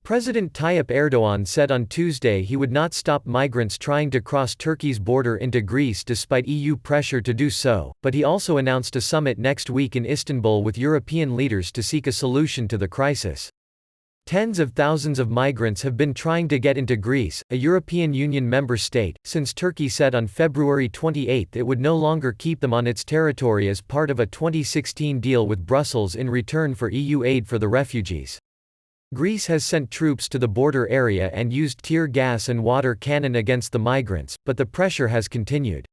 President Tayyip Erdogan said on Tuesday he would not stop migrants trying to cross Turkey's border into Greece despite EU pressure to do so, but he also announced a summit next week in Istanbul with European leaders to seek a solution to the crisis. Tens of thousands of migrants have been trying to get into Greece, a European Union member state, since Turkey said on February 28 it would no longer keep them on its territory as part of a 2016 deal with Brussels in return for EU aid for the refugees. Greece has sent troops to the border area and used tear gas and water cannon against the migrants, but the pressure has continued.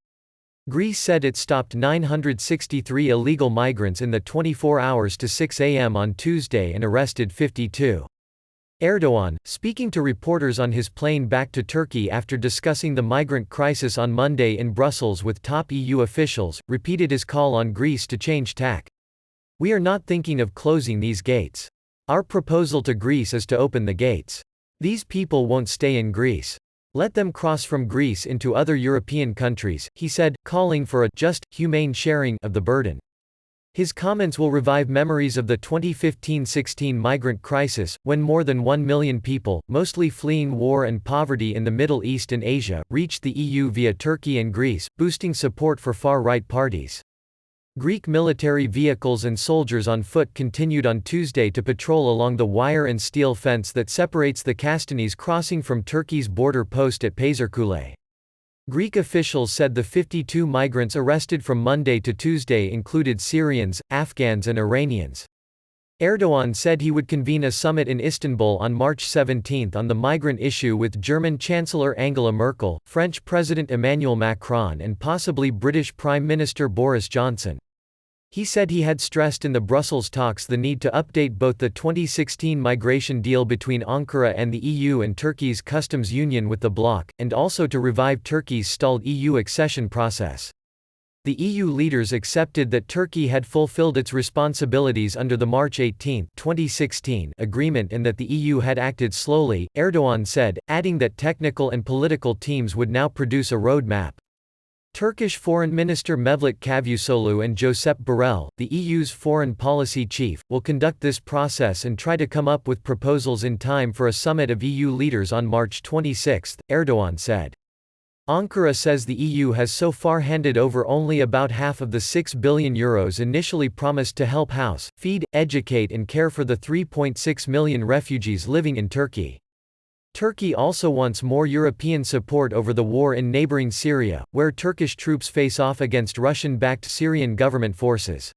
Greece said it stopped 963 illegal migrants in the 24 hours to 6 a.m. on Tuesday and arrested 52. Erdogan, speaking to reporters on his plane back to Turkey after discussing the migrant crisis on Monday in Brussels with top EU officials, repeated his call on Greece to change tack. "We are not thinking of closing these gates. Our proposal to Greece is to open the gates. These people won't stay in Greece. Let them cross from Greece into other European countries," he said, calling for a just, humane sharing of the burden. His comments will revive memories of the 2015-16 migrant crisis, when more than 1 million people, mostly fleeing war and poverty in the Middle East and Asia, reached the EU via Turkey and Greece, boosting support for far-right parties. Greek military vehicles and soldiers on foot continued on Tuesday to patrol along the wire and steel fence that separates the Kastanis crossing from Turkey's border post at Pazarkule. Greek officials said the 52 migrants arrested from Monday to Tuesday included Syrians, Afghans and Iranians. Erdogan said he would convene a summit in Istanbul on March 17 on the migrant issue with German Chancellor Angela Merkel, French President Emmanuel Macron and possibly British Prime Minister Boris Johnson. He said he had stressed in the Brussels talks the need to update both the 2016 migration deal between Ankara and the EU and Turkey's customs union with the bloc, and also to revive Turkey's stalled EU accession process. The EU leaders accepted that Turkey had fulfilled its responsibilities under the March 18, 2016 agreement and that the EU had acted slowly, Erdogan said, adding that technical and political teams would now produce a roadmap. Turkish Foreign Minister Mevlut Cavusoglu and Josep Borrell, the EU's foreign policy chief, will conduct this process and try to come up with proposals in time for a summit of EU leaders on March 26, Erdogan said. Ankara says the EU has so far handed over only about half of the €6 billion initially promised to help house, feed, educate and care for the 3.6 million refugees living in Turkey. Turkey also wants more European support over the war in neighboring Syria, where Turkish troops face off against Russian-backed Syrian government forces.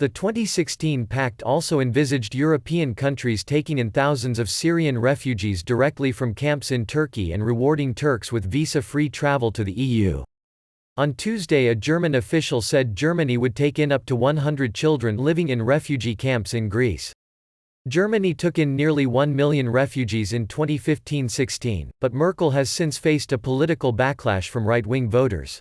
The 2016 pact also envisaged European countries taking in thousands of Syrian refugees directly from camps in Turkey and rewarding Turks with visa-free travel to the EU. On Tuesday, a German official said Germany would take in up to 100 children living in refugee camps in Greece. Germany took in nearly 1 million refugees in 2015-16, but Merkel has since faced a political backlash from right-wing voters.